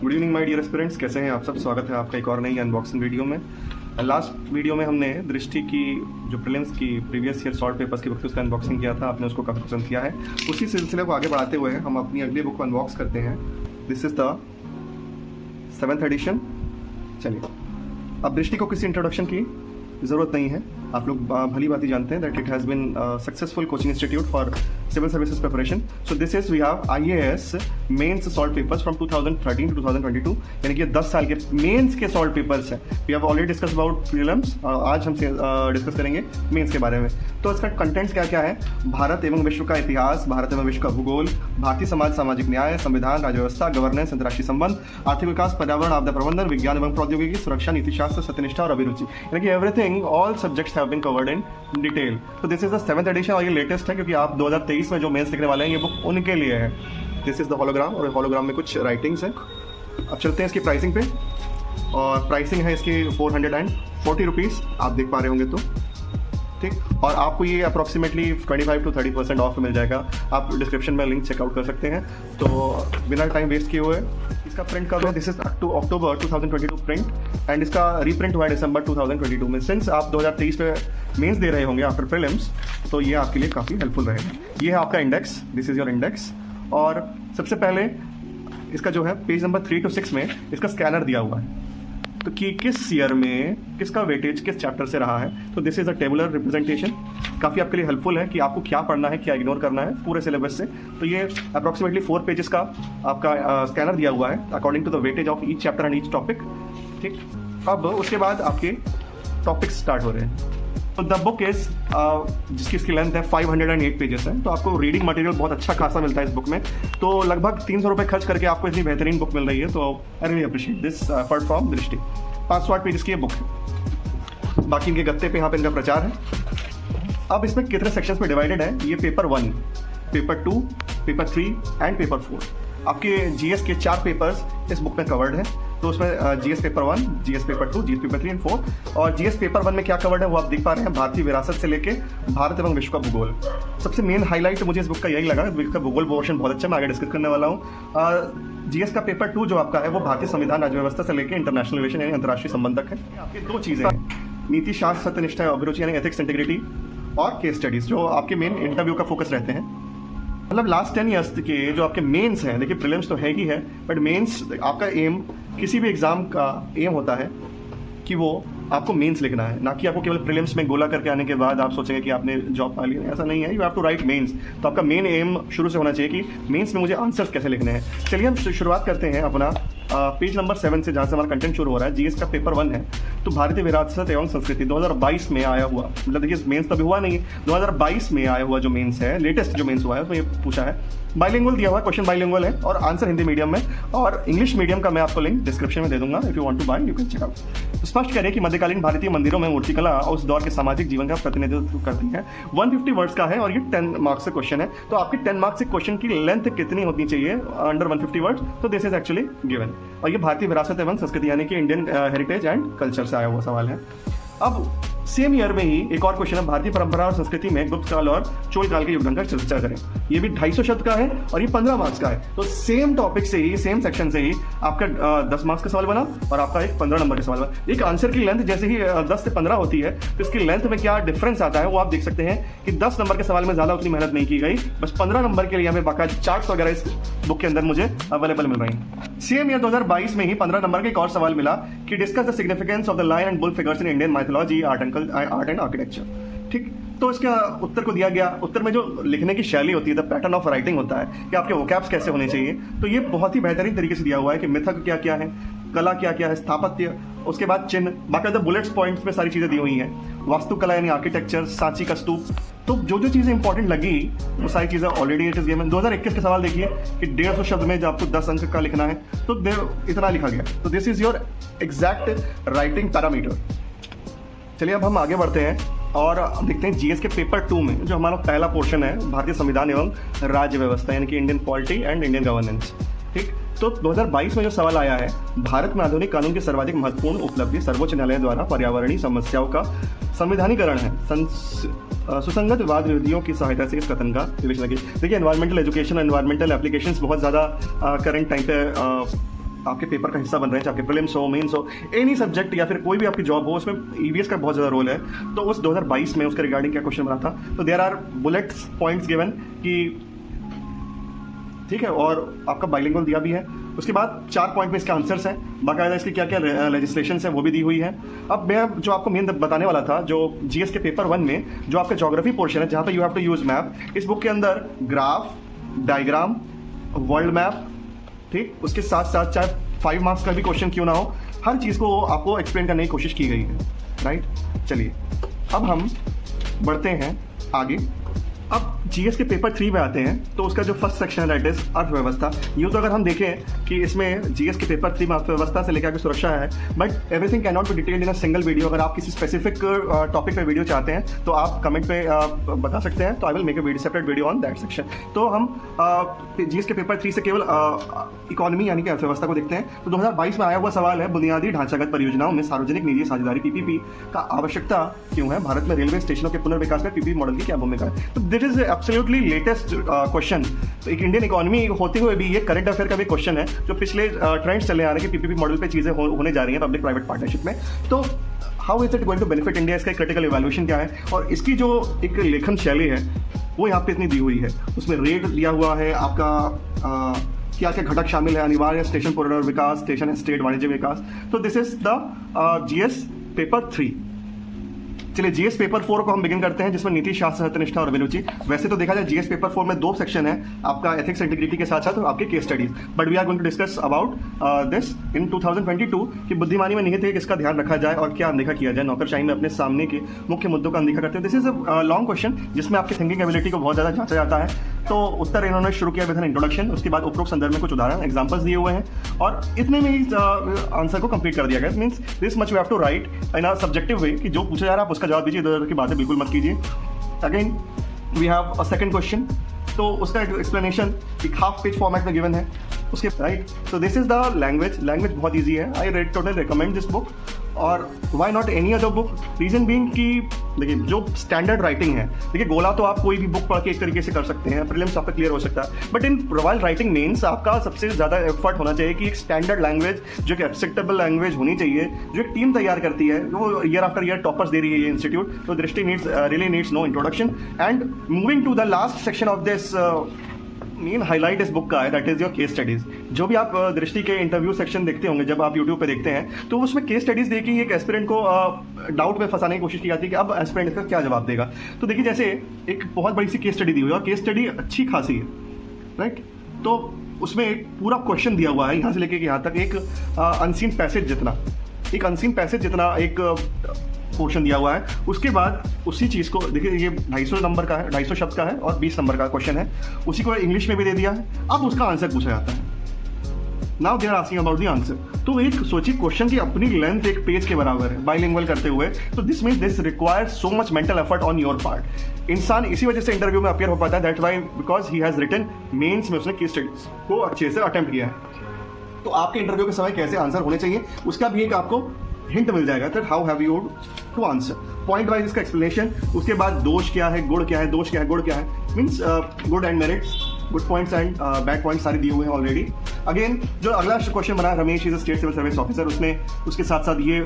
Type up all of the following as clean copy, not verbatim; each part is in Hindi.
Good evening my dear aspirants, कैसे हैं आप सब। स्वागत है आपका एक और नई अनबॉक्सिंग वीडियो में। लास्ट वीडियो में हमने दृष्टि की जो प्रीलिम्स की प्रीवियस ईयर शॉर्ट पेपर्स की बुक उसका अनबॉक्सिंग किया था, आपने उसको काफ़ी पसंद किया है। उसी सिलसिले को आगे बढ़ाते हुए हम अपनी अगली बुक को अनबॉक्स करते हैं। This is the 7th edition. चलिए, अब दृष्टि को किसी इंट्रोडक्शन की ज़रूरत नहीं है, आप लोग भली बात ही जानते हैं that it has been successful coaching institute for civil services preparation. So this is we have IAS mains solved papers from 2013 to 2022, यानी कि 10 साल के मेंस के सॉल्ट पेपर्स हैं। We have already discuss about prelims, आज हम डिस्कस करेंगे मेंस के बारे में। तो इसका कंटेंट्स क्या क्या है? भारत एवं विश्व का इतिहास, भारत एवं विश्व का भूगोल, भारतीय समाज सामाजिक न्याय, संविधान, राज्य व्यवस्था, गवर्नेंस, अंतर्राष्ट्रीय संबंध, आर्थिक विकास, पर्यावरण, आपदा प्रबंधन, विज्ञान एवं प्रौद्योगिकी, सुरक्षा, नीतिशास्त्र, सत्यनिष्ठा और अभिरुचि, यानी कि everything, all subjects have been covered in detail. तो this is the 7th edition और ये लेटेस्ट है, क्योंकि आप 2023 में जो मेंस लिखने वाले हैं ये बुक उनके लिए है। दिस इज द होलोग्राम, और होलोग्राम में कुछ राइटिंग्स हैं। अब चलते हैं इसकी प्राइसिंग पे, और प्राइसिंग है इसकी 440 रुपीज़, आप देख पा रहे होंगे तो ठीक। और आपको ये अप्रॉक्सीमेटली 25 to 30% ऑफ मिल जाएगा। आप डिस्क्रिप्शन में लिंक चेकआउट कर सकते हैं। तो बिना टाइम वेस्ट किए हुए इसका प्रिंट कब है? This is October 2022 print, and इसका रीप्रिंट हुआ है दिसंबर 2022 में। सिंस आप 2023 में मेंस दे रहे होंगे आफ्टर प्रीलिम्स, तो ये आपके लिए काफ़ी हेल्पफुल रहेगा। ये है आपका index, this is your index. और सबसे पहले इसका जो है पेज नंबर 3 to 6 में इसका स्कैनर दिया हुआ है, तो कि किस ईयर में किसका वेटेज किस चैप्टर से रहा है। तो this is a tabular representation, काफ़ी आपके लिए हेल्पफुल है कि आपको क्या पढ़ना है, क्या इग्नोर करना है पूरे सिलेबस से। तो ये अप्रॉक्सीमेटली 4 पेजेस का आपका स्कैनर दिया हुआ है according to the weightage of each chapter and each topic. ठीक, अब उसके बाद आपके टॉपिक्स स्टार्ट हो रहे हैं। तो द बुक इज जिसकी इसकी लेंथ है 508 पेजेस है, तो आपको रीडिंग मटेरियल बहुत अच्छा खासा मिलता है इस बुक में। तो लगभग 300 रुपये खर्च करके आपको इतनी बेहतरीन बुक मिल रही है, तो I really appreciate this effort from दृष्टि। 508 पेजेस की ये बुक है। बाकी इनके गत्ते पे यहाँ पे इनका प्रचार है। अब इसमें कितने सेक्शंस में डिवाइडेड है? ये paper 1, paper 2, paper 3 and paper 4। आपके GS के 4 पेपर्स इस बुक में कवर्ड है। तो उसमें GS paper 1, GS paper 2, GS paper 3 and 4। और GS पेपर 1 में क्या कवर्ड है वो आप देख पा रहे हैं, भारतीय विरासत से लेके भारत एवं विश्व का भूगोल। सबसे मेन हाईलाइट मुझे इस बुक का यही लगा, इसका भूगोल पोर्शन बहुत अच्छा, मैं आगे डिस्कस करने वाला हूँ। GS का पेपर 2 जो आपका है वो भारतीय संविधान, राज्य व्यवस्था से लेकर इंटरनेशनल रिलेशन यानी अंतर्राष्ट्रीय संबंध तक है। आपकी 2 चीज़ें हैं, नीति शास्त्र, सत्यनिष्ठा, अभिरुचि यानी एथिक्स, इंटीग्रिटी, और केस स्टडीज जो आपके मेन इंटरव्यू का फोकस रहते हैं। मतलब लास्ट 10 ईयर्स के जो आपके मेंस हैं, देखिए प्रीलिम्स तो है ही है, बट मेंस आपका एम, किसी भी एग्जाम का एम होता है कि वो आपको मेंस लिखना है, ना कि आपको केवल प्रीलिम्स में गोला करके आने के बाद आप सोचेंगे कि आपने जॉब पा ली। ऐसा नहीं है, you have to write mains. तो आपका मेन एम शुरू से होना चाहिए कि मेंस में मुझे आंसर्स कैसे लिखने हैं। चलिए हम शुरुआत करते हैं अपना पेज नंबर 7 से, जहाँ से हमारा कंटेंट शुरू हो रहा है। GS का पेपर 1 है, तो भारतीय विरासत एवं संस्कृति 2022 में आया हुआ, मतलब देखिए मेंस तो अभी हुआ नहीं है, 2022 में आया हुआ जो मेंस है, लेटेस्ट जो मेंस हुआ है उसमें ये पूछा है। बाइलिंगुअल दिया हुआ है, क्वेश्चन बाइलिंगुअल है, और आंसर हिंदी मीडियम में, और इंग्लिश मीडियम का मैं आपको लिंक डिस्क्रिप्शन में दे दूंगा, if you want to buy you can check out. स्पष्ट करें कि मध्यकालीन भारतीय मंदिरों में मूर्तिकला उस दौर के सामाजिक जीवन का प्रतिनिधित्व करती है। 150 वर्ड्स का है और ये 10 मार्क्स से क्वेश्चन है। तो आपके 10 मार्क्स से क्वेश्चन की लेंथ कितनी होनी चाहिए अंडर 150 वर्ड्स? तो दिस इज एक्चुअली गिवन, और ये भारतीय विरासत एवं संस्कृति यानी कि इंडियन हेरिटेज एंड कल्चर से आया हुआ सवाल है। अब सेम ईयर में ही एक और क्वेश्चन है, भारतीय परंपरा और संस्कृति में गुप्त काल और चोल काल के योगदान का चर्चा करें। ये भी 250 शब्द का है और ये 15 मार्क्स का है। तो सेम टॉपिक से ही, सेम सेक्शन से ही आपका 10 मार्क्स का सवाल बना और आपका एक 15 नंबर का सवाल बना। एक आंसर की लेंथ जैसे ही 10 से 15 होती है, तो इसकी लेंथ में क्या डिफरेंस आता है वो आप देख सकते हैं कि 10 नंबर के सवाल में ज्यादा उतनी मेहनत नहीं की गई, बस 15 नंबर के लिए हमें बाकायदा चार्ट्स वगैरह इस बुक के अंदर मुझे अवेलेबल मिल रही हैं। सेम ईयर 2022 में ही 15 नंबर का एक और सवाल मिला कि discuss the significance of the lion and bull figures in Indian mythology, art and architecture. ठीक, तो इसका उत्तर को दिया गया। उत्तर में जो लिखने की शैली होती है, द पैटर्न ऑफ राइटिंग होता है कि आपके वोकैब्स कैसे होने चाहिए, तो ये बहुत ही बेहतरीन तरीके से दिया हुआ है कि मिथक क्या क्या है, कला क्या क्या है, स्थापत्य, उसके बाद चिन्ह, बाकायदा बुलेट्स पॉइंट्स में सारी चीज़ें दी हुई हैं। वास्तुकला यानी आर्किटेक्चर, सांची का स्तूप, तो जो जो चीज़ें इंपॉर्टेंट लगी वो सारी चीज़ें ऑलरेडी इट इज गिवन। 2021 के सवाल देखिए कि 150 शब्द में जब आपको 10 अंक का लिखना है तो इतना लिखा गया। तो this is your exact writing parameter. चलिए अब हम आगे बढ़ते हैं और देखते हैं GS के पेपर 2 में जो हमारा पहला पोर्शन है, भारतीय संविधान एवं राज्य व्यवस्था यानी कि Indian polity and Indian governance. ठीक, तो 2022 में जो सवाल आया है, भारत में आधुनिक कानून की सर्वाधिक महत्वपूर्ण उपलब्धि सर्वोच्च न्यायालय द्वारा पर्यावरणीय समस्याओं का संविधानीकरण है। सुसंगत विवाद विधियों की सहायता से इस कथन का विवेचना की। देखिए एनवायरमेंटल एजुकेशन, एनवायरमेंटल एप्लीकेशंस बहुत ज़्यादा करंट टाइम पे आपके पेपर का हिस्सा बन रहे हैं, चाहे आपके प्रीलिम्स हो, मेंस हो, एनी सब्जेक्ट या फिर कोई भी आपकी जॉब हो, उसमें ईवीएस का बहुत ज़्यादा रोल है। तो उस 2022 में उसके रिगार्डिंग क्या क्वेश्चन बना था, तो there are bullets points given कि ठीक है, और आपका बाइलिंगुअल दिया भी है। उसके बाद 4 पॉइंट में इसके आंसर्स हैं, बाकायदा इसकी क्या क्या लेजिस्लेशन है वो भी दी हुई है। अब मैं जो आपको मेन बताने वाला था, जो जीएस के पेपर 1 में जो आपका ज्योग्राफी पोर्शन है, जहाँ पे you have to use map, इस बुक के अंदर ग्राफ, डायग्राम, वर्ल्ड मैप, ठीक, उसके साथ साथ चाहे 5 मार्क्स का भी क्वेश्चन क्यों ना हो, हर चीज़ को आपको एक्सप्लेन करने की कोशिश की गई है, राइट। चलिए अब हम बढ़ते हैं आगे। अब जीएस के पेपर 3 में आते हैं, तो उसका जो फर्स्ट सेक्शन है दैट इज अर्थव्यवस्था। यूँ तो अगर हम देखें कि इसमें जीएस के पेपर 3 में अर्थव्यवस्था से लेकर आगे सुरक्षा है, but everything can not be detailed in a single video. अगर आप किसी स्पेसिफिक टॉपिक पे वीडियो चाहते हैं तो आप कमेंट पे बता सकते हैं, तो I will make a separate video on that section. तो हम जीएस के पेपर 3 से केवल इकोनॉमी यानी कि अर्थव्यवस्था को देखते हैं। तो 2022 में आया हुआ सवाल है, बुनियादी ढांचागत परियोजनाओं में सार्वजनिक निजी साझेदारी पीपीपी का आवश्यकता क्यों है? भारत में रेलवे स्टेशनों के पुनर्विकास में पीपीपी मॉडल की क्या भूमिका है? तो this is absolutely latest question. तो एक इंडियन इकोनॉमी होते हुए भी ये करंट अफेयर का भी क्वेश्चन है, जो पिछले ट्रेंड्स चले आ रहे हैं कि पीपीपी मॉडल पे चीजें होने जा रही हैं पब्लिक प्राइवेट पार्टनरशिप में। तो how is it going to benefit India? इसका क्रिटिकल इवैल्यूएशन क्या है, और इसकी जो एक लेखन शैली है वो यहाँ पे इतनी दी हुई है। उसमें रेट दिया हुआ है, आपका क्या क्या घटक शामिल है, अनिवार्य स्टेशन पुनर्विकास, स्टेशन स्टेट वाणिज्य विकास। तो this is the GS paper 3। चलिए जीएस पेपर 4 को हम बिगिन करते हैं, जिसमें नीति शास्त्र, सत्यनिष्ठा और अभिरुचि। वैसे तो देखा जाए जीएस पेपर 4 में 2 सेक्शन है, आपका एथिक्स इंटीग्रिटी के साथ साथ आपके case studies. But we are going to discuss about this in 2022 कि बुद्धिमानी में निहित है किसका ध्यान रखा जाए और क्या अनदेखा किया जाए नौकरशाही में अपने सामने के मुख्य मुद्दों का अनदेखा करते हैं। This is a long question जिसमें आपकी थिंकिंग एबिलिटी को बहुत ज़्यादा जांचा जाता है। तो उत्तर इन्होंने शुरू किया विद एन इंट्रोडक्शन, उसके बाद उपरोक्त संदर्भ में कुछ उदाहरण एग्जांपल्स दिए हुए हैं, और इतने में ही आंसर को कंप्लीट कर दिया गया। Means this much we have to write in a subjective way कि जो पूछा जा रहा है आप उसका जवाब दीजिए, इधर की बातें बिल्कुल मत कीजिए। Again we have a second question, तो उसका एक्सप्लेनेशन एक हाफ पेज फॉर्मेट में गिवन है उसके, राइट। तो दिस इज द लैंग्वेज बहुत ईजी है। I totally recommend this book, और why not any other book? Reason being कि देखिए जो स्टैंडर्ड राइटिंग है, देखिए गोला तो आप कोई भी बुक पढ़ के एक तरीके से कर सकते हैं, प्रीलिम्स आपका क्लियर हो सकता है, बट इन प्रोवाइल राइटिंग मेंस आपका सबसे ज़्यादा एफर्ट होना चाहिए कि एक स्टैंडर्ड लैंग्वेज, जो कि एक्सेप्टेबल लैंग्वेज होनी चाहिए, जो एक टीम तैयार करती है, वो ईयर आफ्टर ईयर टॉपर्स दे रही है ये इंस्टीट्यूट। तो Drishti really needs no introduction. And moving to the last section of this main highlight इस बुक का है, that is your case studies. जो भी आप दृष्टि के इंटरव्यू सेक्शन देखते होंगे जब आप यूट्यूब पे देखते हैं, तो उसमें केस स्टडीज देखी एक एस्पिरेंट को डाउट में फंसाने की कोशिश की जाती है कि अब एस्पिरेंट इसका क्या जवाब देगा। तो देखिए जैसे एक बहुत बड़ी सी केस स्टडी दी हुई है, और केस स्टडी अच्छी खासी है, राइट। तो उसमें एक पूरा क्वेश्चन दिया हुआ है यहाँ से लेके यहाँ तक, एक अनसीन पैसेज जितना एक पोर्शन दिया हुआ है। उसके बाद उसी चीज़ को देखिए, ये 250 नंबर का है, 250 शब्द का है और 20 नंबर का क्वेश्चन है, उसी को इंग्लिश में भी दे दिया है। अब उसका आंसर पूछा जाता है। Now they are asking about the answer. तो एक सोचिए क्वेश्चन की अपनी लेंथ एक पेज के बराबर है बाइलिंगुअल करते हुए। तो this means this requires so much mental effort on your part. इंसान इसी वजह से इंटरव्यू में अपियर हो पाता है, that why because he has written mains में उसने केस स्टडीज को अच्छे से अटेम्प्ट किया है। तो आपके इंटरव्यू के समय कैसे आंसर होने चाहिए उसका भी एक आपको हिंट मिल जाएगा, that how have you to answer, point wise इसका एक्सप्लेनेशन। उसके बाद दोष क्या है, गुण क्या है, दोष क्या है, गुण क्या है, means good and merits, good points and bad points सारे दिए हुए हैं ऑलरेडी। अगेन जो अगला क्वेश्चन बना, Ramesh is a state civil service officer, उसने उसके साथ साथ ये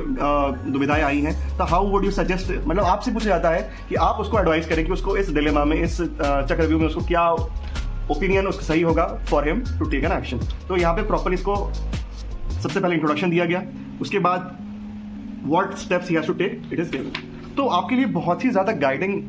दुविधाएं आई हैं। तो हाउ वुड यू सजेस्ट, मतलब आपसे पूछा जाता है कि आप उसको एडवाइस करें कि उसको इस डिलेमा में, इस चक्रव्यूह में उसको क्या ओपिनियन उसका सही होगा for him to take an action. तो यहाँ पे प्रॉपर इसको सबसे पहले इंट्रोडक्शन दिया गया, उसके बाद what steps he has to take, it is given. तो आपके लिए बहुत ही ज़्यादा गाइडिंग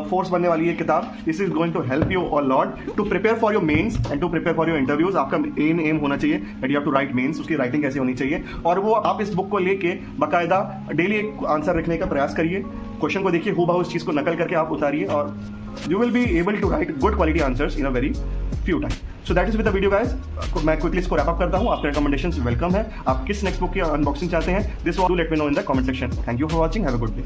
फोर्स बनने वाली है किताब। This is going to help you a lot to prepare for your mains and to prepare for your interviews. आपका एम होना चाहिए that you have to write mains, उसकी राइटिंग कैसे होनी चाहिए, और वो आप इस बुक को लेके बाकायदा डेली एक आंसर रखने का प्रयास करिए। क्वेश्चन को देखिए, हूबहू उस चीज़ को नकल करके आप उतारिए, और you will be able to write good quality answers in a very few time. So that is with the video guys. मैं क्विकली इसको रैप अप करता हूँ। आपके रिकमेंडेशंस वेलकम है। आप किस नेक्स्ट बुक की अनबॉक्सिंग चाहते हैं, this do let me know in the comment section. Thank you for watching, have a good day.